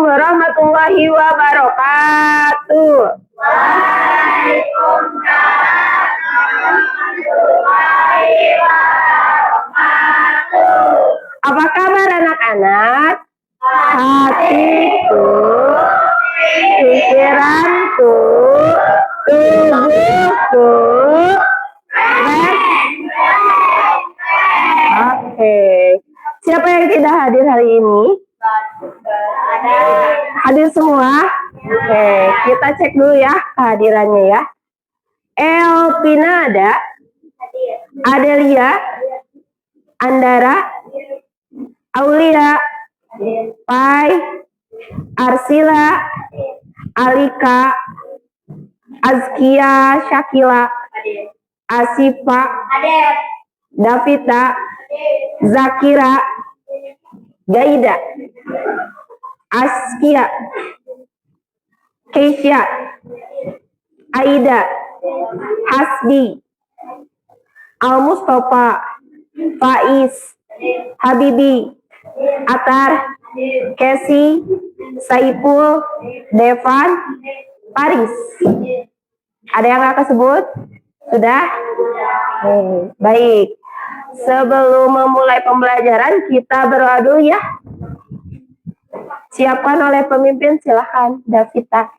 warahmatullahi wabarakatuh. Waalaikumsalam warahmatullahi wabarakatuh. Apa kabar anak-anak? Hatiku, pikiranku, tubuhku. Oke. Siapa yang tidak hadir hari ini? Hadir semua? Oke, kita cek dulu ya kehadirannya ya. Elvina ada? Adelia? Andara? Aulia? Pai? Arsila? Alika? Azkia? Syakila? Asifa? Davita? Zakira? Gaida? Askia? Keisha? Aida? Hasbi? Al-Mustafa? Faiz? Habibi? Atar? Kesi? Saipul? Devan? Paris? Ada yang nggak kesebut? Sudah? Baik. Sebelum memulai pembelajaran, kita berdoa dulu ya. Siapkan oleh pemimpin, silahkan Davita.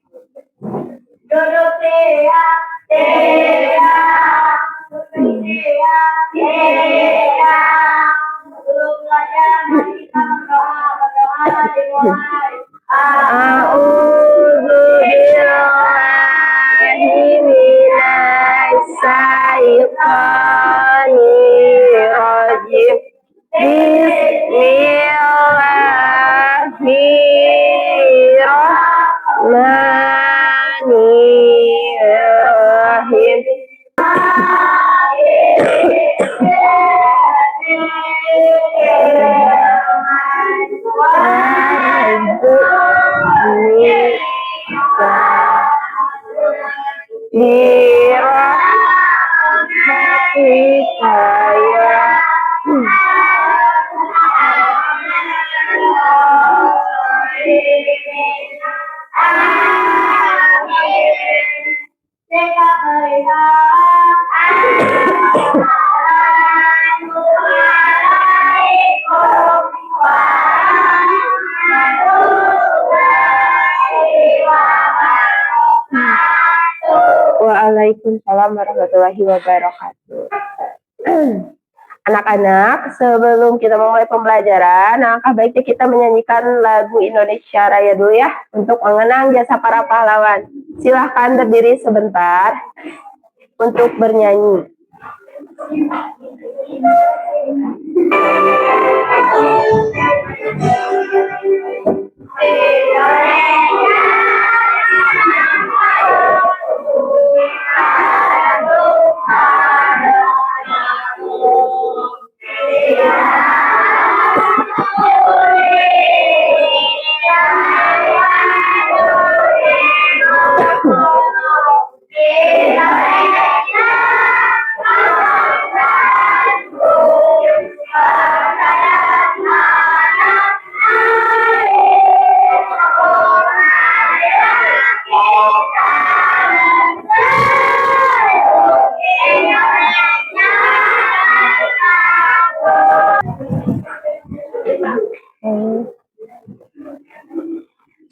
Duduk siap, siap. Duduk siap, siap. Sebelum belajar, mari kita berdoa dimulai. A'udzu billahi minasy syaithanir rajim. Bismillahirrahmanirrahim. Waalaikumsalam warahmatullahi wabarakatuh. Anak-anak, sebelum kita memulai pembelajaran, alangkah baiknya kita menyanyikan lagu Indonesia Raya dulu ya, untuk mengenang jasa para pahlawan. Silahkan berdiri sebentar untuk bernyanyi.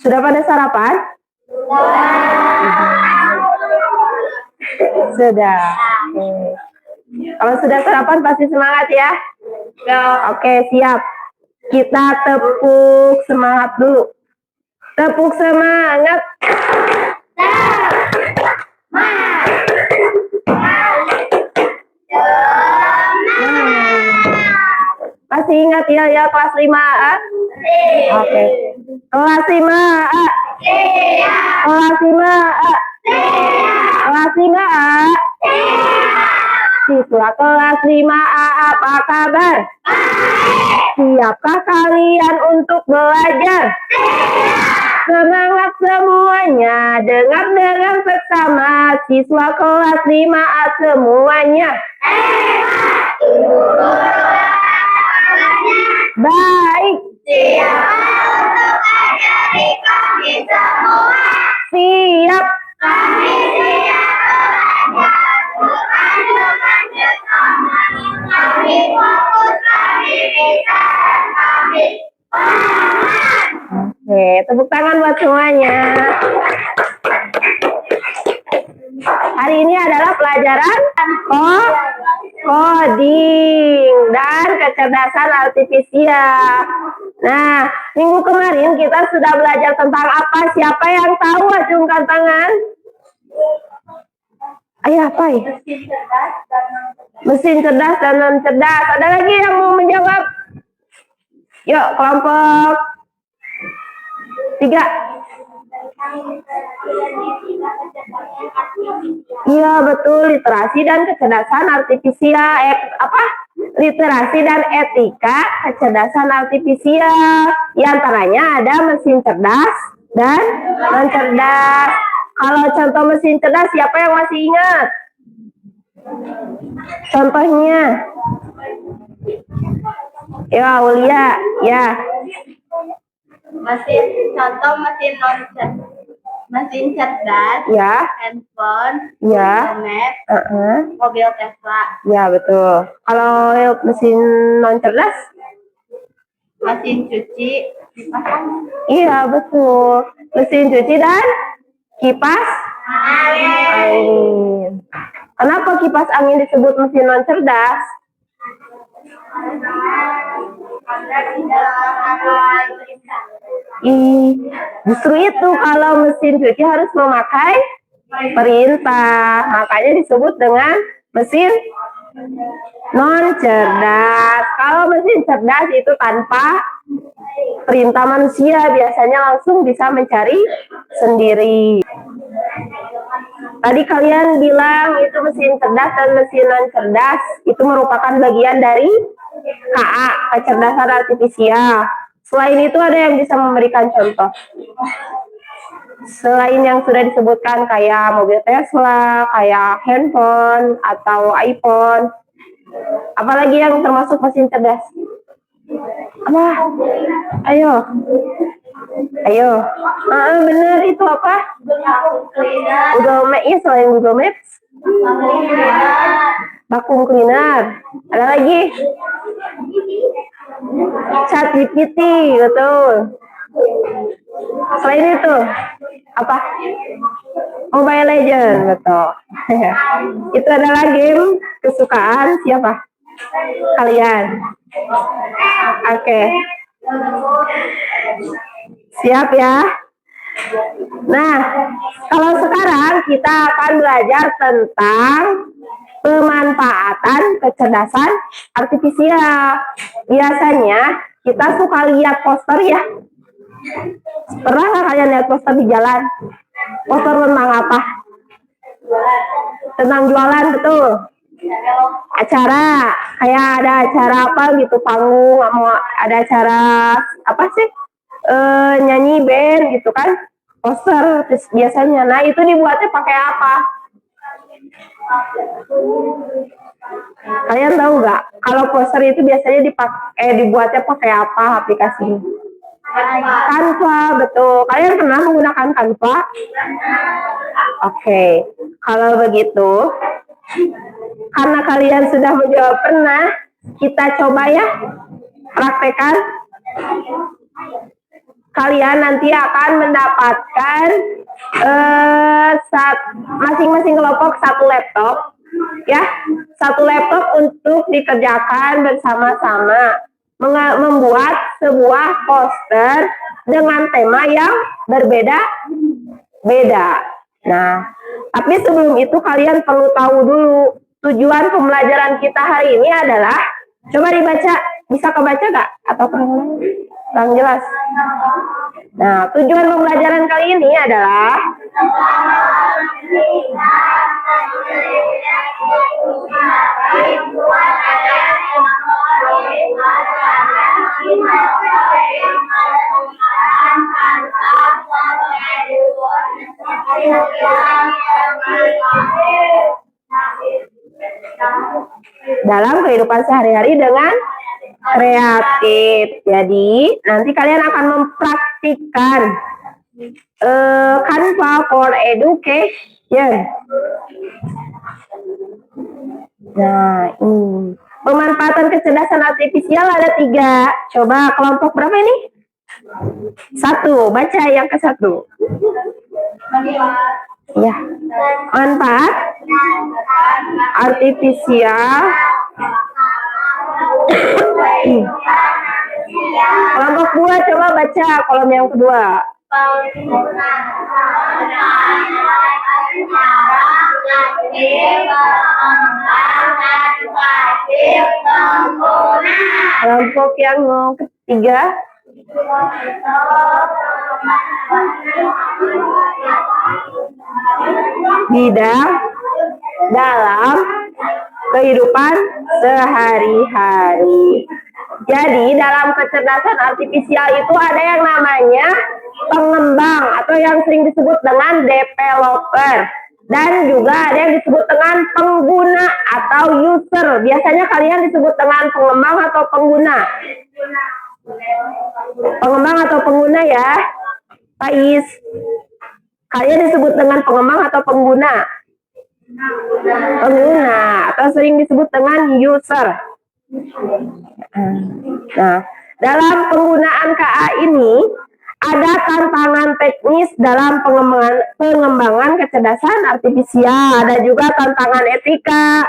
Sudah pada sarapan? Sudah. Kalau sudah sarapan pasti semangat ya? Oke, siap. Kita tepuk semangat dulu. Tepuk semangat. Masih ingat ya kelas 5A? Oke. Kelas 5A. Kelas 5A. Kelas 5A. Siswa kelas 5A, apa kabar? Siapkah kalian untuk belajar? Semangat semuanya, dengar bersama siswa kelas 5A semuanya. Baik. Siap untuk ajari siap? Oke, tepuk tangan buat semuanya. Hari ini adalah pelajaran coding dan kecerdasan artifisial. Nah, minggu kemarin kita sudah belajar tentang apa? Siapa yang tahu? Acungkan tangan. Ayo, apa ya? Mesin cerdas dan non cerdas. Ada lagi yang mau menjawab? Yuk, kelompok 3. Iya, betul, literasi dan kecerdasan artifisial. Literasi dan etika kecerdasan artifisial. Di antaranya ada mesin cerdas dan non cerdas. Kalau contoh mesin cerdas, siapa yang masih ingat? Contohnya? Ya, Aulia, ya. Contoh mesin mesin cerdas, Ya. handphone, Ya. internet, mobil Tesla. Ya, betul. Kalau mesin non cerdas? Mesin cuci, kipas angin. Iya, betul. Mesin cuci dan kipas angin. Kenapa kipas angin disebut mesin non cerdas? Justru itu, kalau mesin cuci harus memakai perintah, makanya disebut dengan mesin non cerdas. Kalau mesin cerdas itu tanpa perintah manusia, biasanya langsung bisa mencari sendiri. Tadi kalian bilang itu mesin cerdas dan mesin non cerdas itu merupakan bagian dari KA, kecerdasan artifisial. Selain itu ada yang bisa memberikan contoh. Selain yang sudah disebutkan kayak mobil Tesla, kayak handphone atau iPhone. Apalagi yang termasuk mesin cerdas? Apa? Ayo. Bener, itu apa? Google Maps. Ya, selain Google Maps. Vacuum cleaner. Ada lagi? ChatGPT, betul. Selain itu, apa? Mobile Legends, betul. Itu adalah game kesukaan siapa? Kalian. Oke. Siap ya? Nah, kalau sekarang kita akan belajar tentang pemanfaatan kecerdasan artifisial. Biasanya kita suka lihat poster ya. Pernah nggak kalian lihat poster di jalan? Poster tentang apa? Tentang jualan, betul. Acara, kayak ada acara apa gitu, panggung, ada acara apa sih? Nyanyi band gitu kan, poster biasanya. Nah, itu dibuatnya pakai apa? Kalian tahu nggak? Kalau poster itu biasanya dibuatnya pakai apa aplikasinya? Canva, betul. Kalian pernah menggunakan Canva? Oke. Kalau begitu, karena kalian sudah menjawab pernah, kita coba ya praktekkan. Kalian nanti akan mendapatkan masing-masing kelompok satu laptop, ya, satu laptop untuk dikerjakan bersama-sama membuat sebuah poster dengan tema yang berbeda-beda. Nah, tapi sebelum itu kalian perlu tahu dulu tujuan pembelajaran kita hari ini adalah, coba dibaca, bisa kebaca nggak? Atau kurang jelas? Nah, tujuan pembelajaran kali ini adalah dalam kehidupan sehari-hari dengan kreatif. Jadi, nanti kalian akan mempraktikkan Canva for Education. Nah, ini pemanfaatan kecerdasan artifisial ada 3. Coba kelompok berapa ini? 1. Baca yang ke 1. Ya, manfaat artifisial. Kelompok 2 coba baca kolom yang kedua. Kelompok yang ketiga. Bidang dalam kehidupan sehari-hari. Jadi dalam kecerdasan artifisial itu ada yang namanya pengembang atau yang sering disebut dengan developer. Dan juga ada yang disebut dengan pengguna atau user. Biasanya kalian disebut dengan pengembang atau pengguna. Pengembang atau pengguna ya, Pais. Kalian disebut dengan pengembang atau pengguna? Pengguna atau sering disebut dengan user. Nah, dalam penggunaan KA ini ada tantangan teknis dalam pengembangan kecerdasan artifisial, ada juga tantangan etika,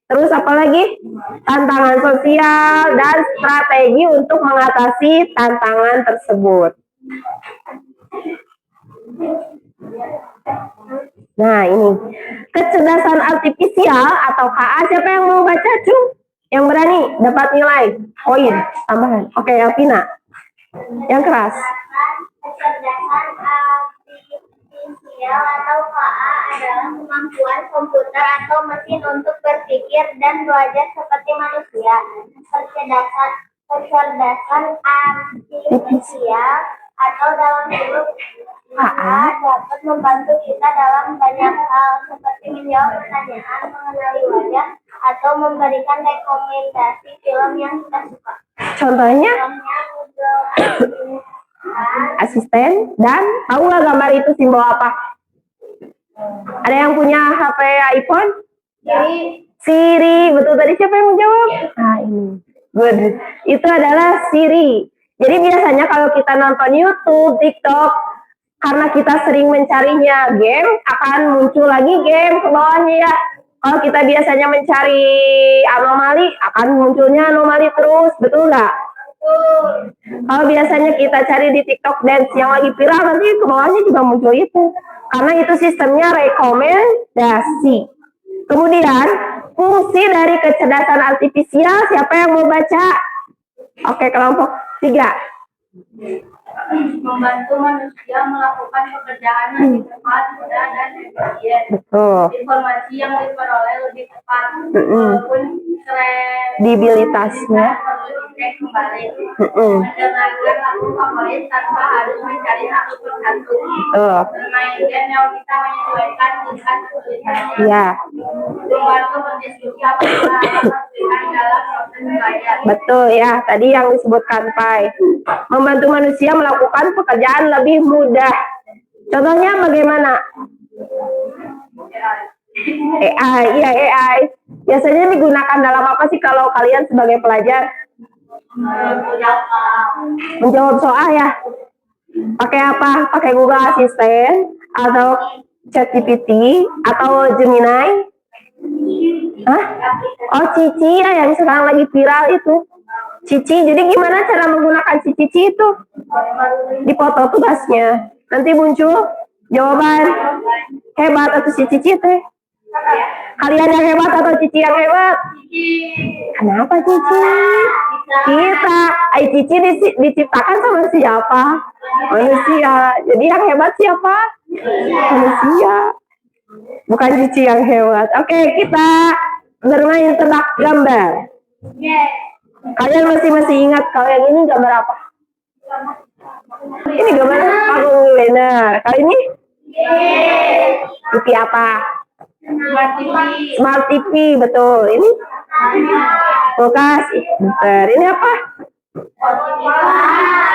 terus apa lagi? Tantangan sosial dan strategi untuk mengatasi tantangan tersebut. Nah, ini kecerdasan artifisial atau KA, siapa yang mau baca, Cung? Yang berani dapat nilai poin tambahan. Oke, Alvina. Yang keras. Kecerdasan artifisial atau KA adalah kemampuan komputer atau mesin untuk berpikir dan belajar seperti manusia. Kecerdasan artifisial atau dalam huruf KA dapat membantu kita dalam banyak hal seperti menjawab pertanyaan, mengenali wajah, atau memberikan rekomendasi film yang kita suka. Contohnya? Asisten. Dan tahu nggak gambar itu simbol apa? Ada yang punya HP iPhone? Siri. Betul, tadi siapa yang menjawab? Nah, ini. Good. Itu adalah Siri. Jadi biasanya kalau kita nonton YouTube, TikTok, karena kita sering mencarinya game, akan muncul lagi game ke bawahnya ya. Kalau kita biasanya mencari anomali, akan munculnya anomali terus, betul nggak? Kalau biasanya kita cari di TikTok dance yang lagi viral, nanti ke bawahnya juga muncul itu. Karena itu sistemnya rekomendasi. Kemudian, fungsi dari kecerdasan artifisial, siapa yang mau baca? Oke, kelompok 3. Membantu manusia melakukan pekerjaan lebih cepat, mudah, dan efisien. Betul. Informasi yang diperoleh lebih cepat, walaupun kredibilitasnya perlu dicek kembali. Mendengarkan lagu favorit tanpa harus mencari satu persatu. Bermain game yang bisa menyesuaikan tingkat kesulitannya. Ya. Membantu berdiskusi apabila ada kesulitan dalam proses belajar. Betul ya, tadi yang disebutkan Pai. Membantu manusia melakukan pekerjaan lebih mudah. Contohnya bagaimana? AI, iya AI. Biasanya digunakan dalam apa sih kalau kalian sebagai pelajar? Menjawab soal ya. Pakai apa? Pakai Google Assistant atau ChatGPT atau Gemini? Hah? Oh, Cici ya, yang sekarang lagi viral itu. Cici, jadi gimana cara menggunakan si Cici itu? Di foto tugasnya. Nanti muncul jawaban hebat atau si Cici teh. Kalian yang hebat atau Cici yang hebat? Kenapa Cici? Kita. Cici diciptakan sama siapa? Manusia. Jadi yang hebat siapa? Manusia. Bukan Cici yang hebat. Oke, kita bermain tebak gambar. Kalian masih ingat kalau yang ini gambar apa? Ini gambar panggung lunar. Kali ini? TV apa? Smart TV, betul. Ini? Kulkas. Bentar, ini apa?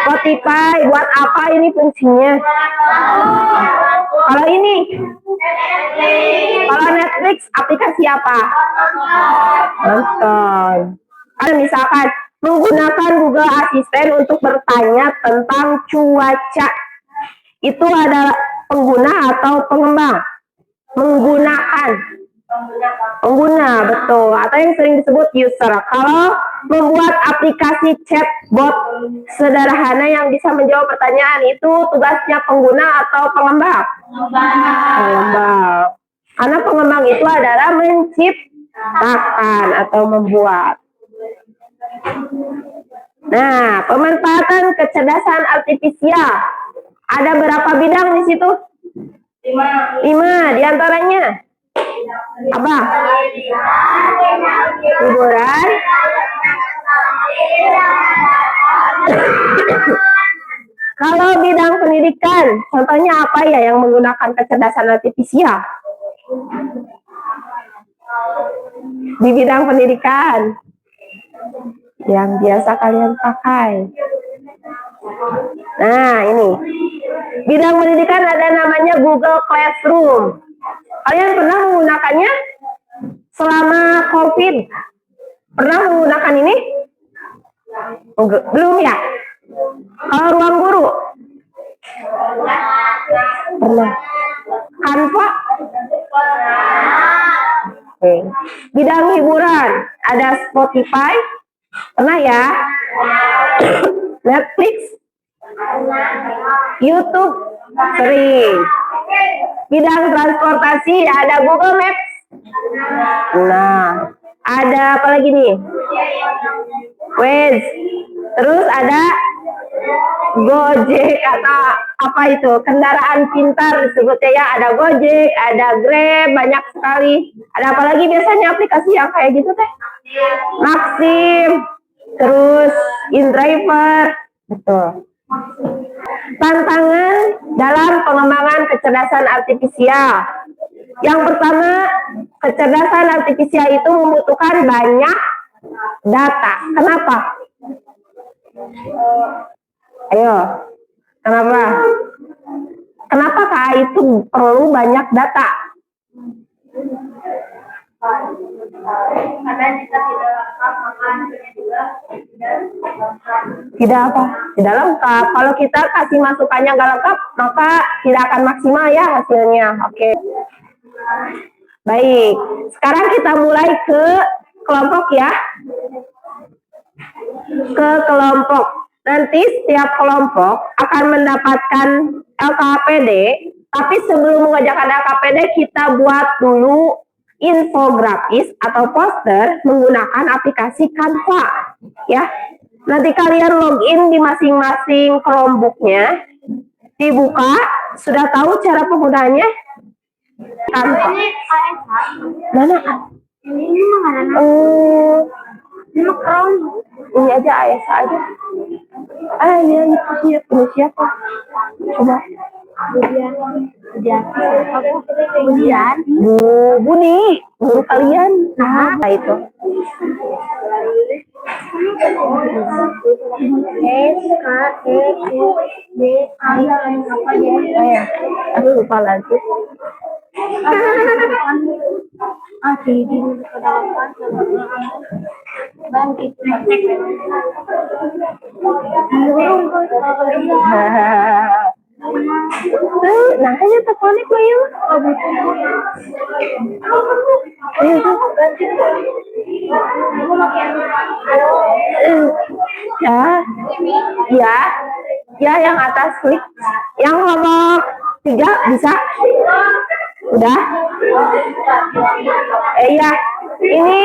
Spotify buat apa ini fungsinya? Kalau ini, kalau Netflix aplikasi apa? Nonton. Ada misalkan menggunakan Google Assistant untuk bertanya tentang cuaca. Itu adalah pengguna atau pengembang? Menggunakan. Pengguna, betul. Atau yang sering disebut user. Kalau membuat aplikasi chatbot sederhana yang bisa menjawab pertanyaan, itu tugasnya pengguna atau pengembang? Pengembang. Karena pengembang itu adalah menciptakan atau membuat. Nah, pemanfaatan kecerdasan artifisial. Ada berapa bidang di situ? 5 diantaranya. Apa? Hiburan. Kalau bidang pendidikan, contohnya apa ya yang menggunakan kecerdasan artifisial? Di bidang pendidikan yang biasa kalian pakai. Nah, ini. Bidang pendidikan ada namanya Google Classroom. Kalian pernah menggunakannya selama COVID? Pernah menggunakan ini? Belum ya? Kalau ruang guru? Pernah. Canva? Oke. Bidang hiburan ada Spotify. Pernah ya? Netflix? YouTube? Sering. Bidang transportasi ada Google Maps. Nah, ada apa lagi nih? Waze. Terus ada Gojek atau apa itu? Kendaraan pintar disebutnya ya. Ada Gojek, ada Grab, banyak sekali. Ada apa lagi biasanya aplikasi yang kayak gitu teh? Maxim. Terus InDriver. Betul. Tantangan dalam pengembangan kecerdasan artifisial. Yang pertama, kecerdasan artifisial itu membutuhkan banyak data. Kenapa? Ayo, kenapa? Kenapa Kak itu perlu banyak data? Karena jika tidak lengkap, maka hasilnya juga tidak apa? Tidak lengkap. Kalau kita kasih masukannya nggak lengkap, maka tidak akan maksimal ya hasilnya. Oke. Baik. Sekarang kita mulai ke kelompok ya. Ke kelompok. Nanti setiap kelompok akan mendapatkan LKPD. Tapi sebelum mengerjakan LKPD, kita buat dulu infografis atau poster menggunakan aplikasi Canva ya. Nanti kalian login di masing-masing kelompoknya, dibuka, sudah tahu cara penggunaannya? Canva. Mana? Ini mana? Ini aja ASA aja. Iya itu punya siapa? Coba. Kemudian Bu Buni, guru kalian. Nah, itu. Aku lupa lagi. Nah, hanya terkonek lah ya. Ya, yang atas klik. Yang nomor 3 bisa? Udah? Iya. Ini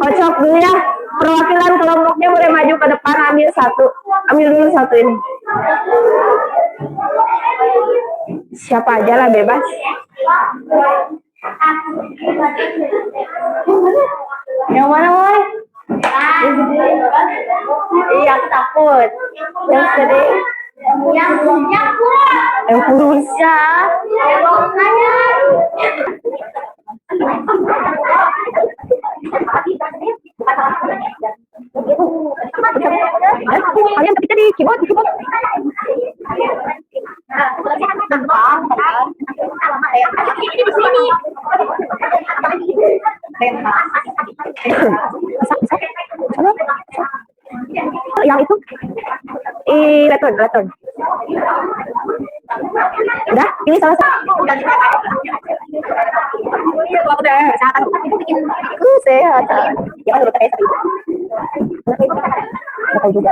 kocok dulu ya. Perwakilan kelompoknya boleh maju ke depan, ambil satu. Ambil dulu satu ini. Siapa aja lah, bebas. Yang mana, Woy? Iya, aku takut. Yang sedih. Yang kurus. Ya. Kalian ketiknya di keyboard, di keyboard. Yang itu return. Udah, ini salah satu. Udah, sehat. Jangan lupa kayak tahu juga.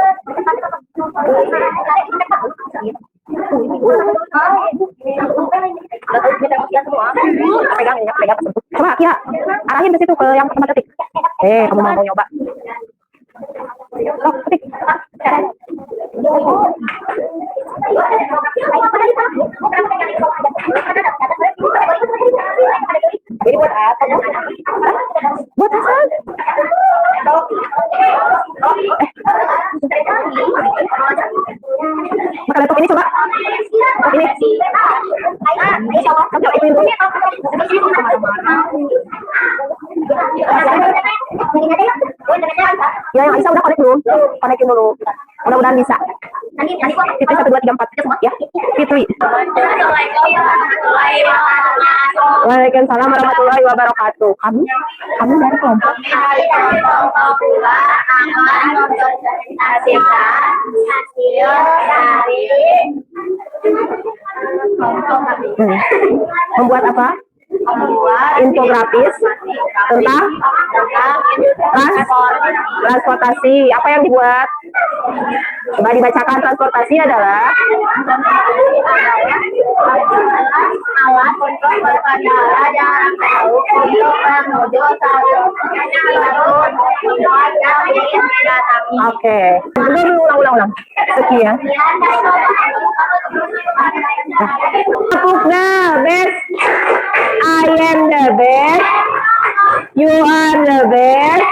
Pegang. Coba Kia, arahin ke situ ke yang tempat ketik. Kamu mau nyoba? Ketik. Ini buat apa? Buat apa? Makan laptop ini coba. Ini. Ya, yang Aisyah udah konekin dulu. Mudah-mudahan bisa. Fitri 1, 2, 3, 4 ya. Fitri. Waalaikumsalam warahmatullahi wabarakatuh. Kamu dari kelompok. Membuat apa? Infografis tentang transportasi. Apa yang dibuat? Coba dibacakan. Transportasi adalah alat untuk berkendara jarak jauh untuk menuju satu. Oke. Ulang. Sekian. Nah, best. I am the best. You are the best.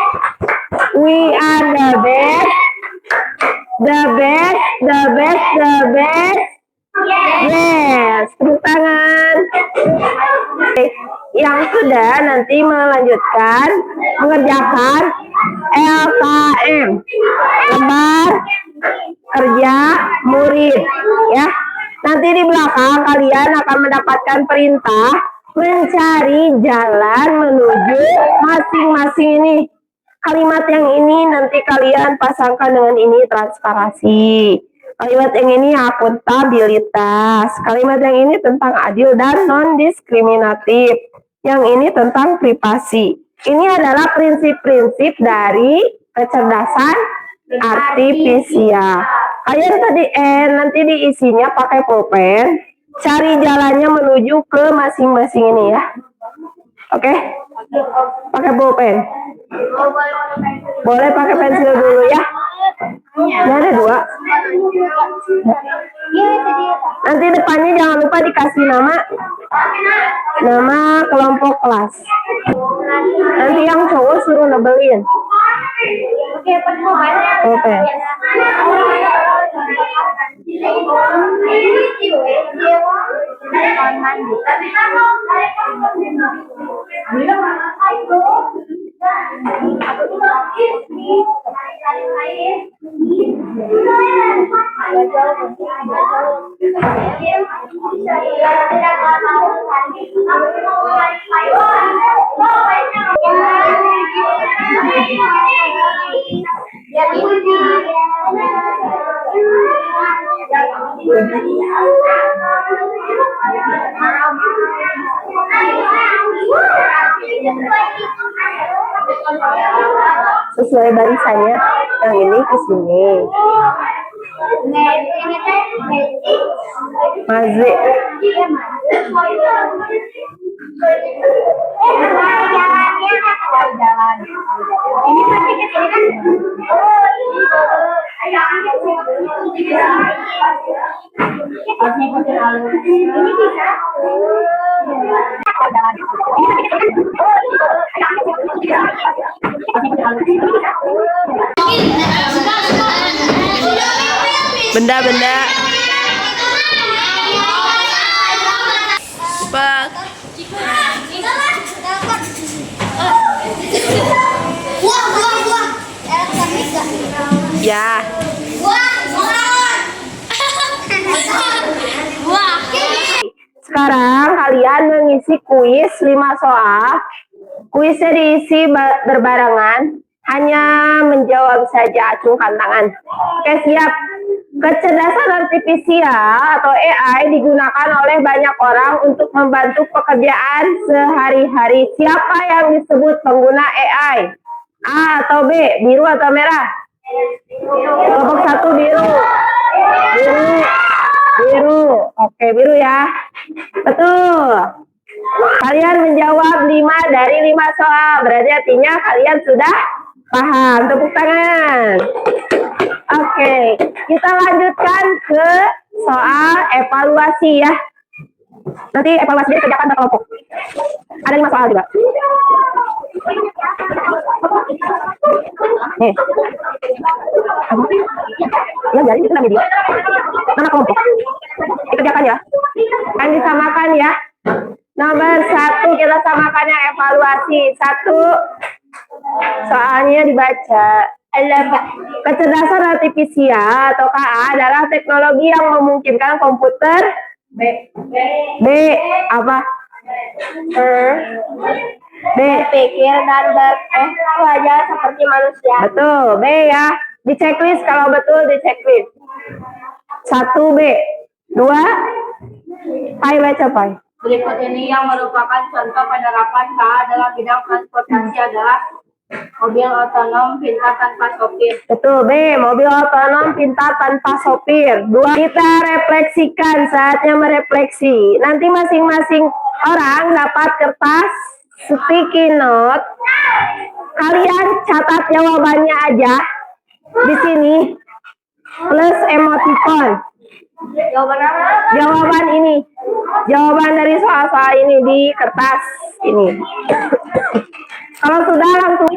We are the best. The best. Yes, tepuk tangan. Yang sudah nanti melanjutkan mengerjakan LKM, lembar kerja murid, ya. Nanti di belakang kalian akan mendapatkan perintah mencari jalan menuju masing-masing ini. Kalimat yang ini nanti kalian pasangkan dengan ini transparansi. Kalimat yang ini akuntabilitas. Kalimat yang ini tentang adil dan non-diskriminatif. Yang ini tentang privasi. Ini adalah prinsip-prinsip dari kecerdasan artifisial. Kalian tadi nanti diisinya pakai pulpen. Cari jalannya menuju ke masing-masing ini ya. Oke? Pakai pulpen. Boleh pakai pensil dulu ya. Ini ada 2. Nanti depannya jangan lupa dikasih nama kelompok kelas. Nanti yang cowok suruh nebelin. Oke. Sesuai barisannya, yang ini ke sini. Mazik. Benda-benda. Bak. Buah. Ya. Buah. kalian mengisi kuis 5 soal. Kuisnya diisi berbarengan, hanya menjawab saja, acungkan tangan. Oke, siap. Kecerdasan artifisial atau AI digunakan oleh banyak orang untuk membantu pekerjaan sehari-hari. Siapa yang disebut pengguna AI? A atau B, biru atau merah? Kelompok 1 biru. Biru. Oke, biru ya. Betul. Kalian menjawab 5 dari 5 soal. Berarti artinya kalian sudah paham. Tepuk tangan. Oke, kita lanjutkan ke soal evaluasi ya. Nanti evaluasinya dikerjakan per kelompok. Ada 5 soal juga. Nih. Ya, jadi kita video. Nama kelompok. Dikerjakan ya. Kan disamakan ya. Nomor 1 kita samakannya evaluasi. 1 soalnya dibaca. Kecerdasan artifisial atau KA adalah teknologi yang memungkinkan komputer B apa? B Pikir dan belajar seperti manusia. betul, B ya. Di checklist kalau betul di checklist. 1 B. 2 Pai baca Pai. Berikut ini yang merupakan contoh penerapan KA dalam bidang transportasi adalah mobil otonom pintar tanpa sopir. Betul, B. Mobil otonom pintar tanpa sopir. 2. Kita refleksikan, saatnya merefleksi. Nanti masing-masing orang dapat kertas sticky note. Kalian catat jawabannya aja di sini plus emoticon. Jawaban ini, jawaban dari soal-soal ini di kertas ini. Kalau sudah langsung.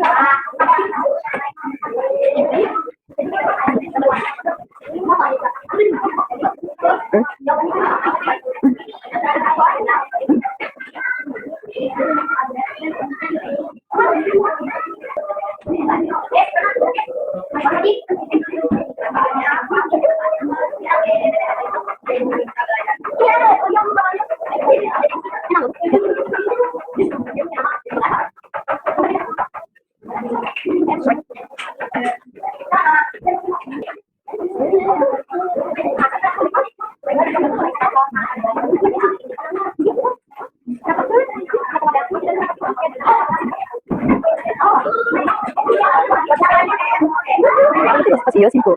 Iya sih kok.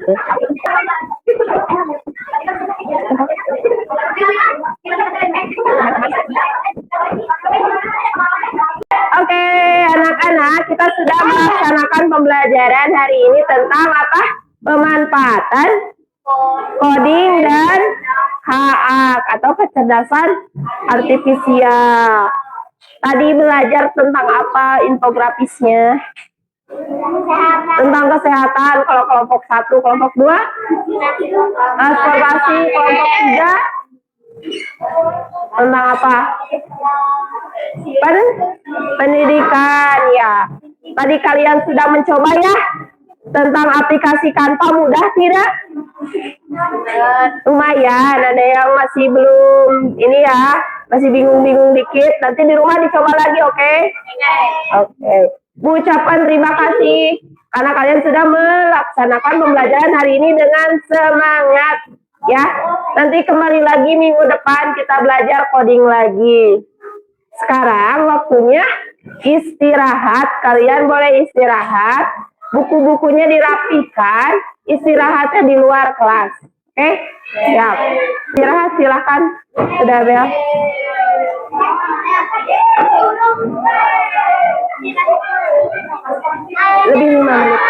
Oke, anak-anak, kita sudah melaksanakan pembelajaran hari ini tentang apa? Pemanfaatan coding dan HA atau kecerdasan artifisial. Tadi belajar tentang apa infografisnya? Tentang kesehatan kalau kelompok 1, kelompok 2 transportasi, kelompok 3 tentang apa? Pendidikan ya. Tadi kalian sudah mencoba ya tentang aplikasi Canva, mudah tidak? Lumayan, ada yang masih belum ini ya, masih bingung-bingung dikit. Nanti di rumah dicoba lagi, oke? Oke. Bu ucapkan terima kasih karena kalian sudah melaksanakan pembelajaran hari ini dengan semangat ya. Nanti kembali lagi minggu depan kita belajar coding lagi. Sekarang waktunya istirahat. Kalian boleh istirahat. Buku-bukunya dirapikan. Istirahatnya di luar kelas. Oke? Siap. Istirahat silahkan. Sudah Bel. Lebih 5 menit.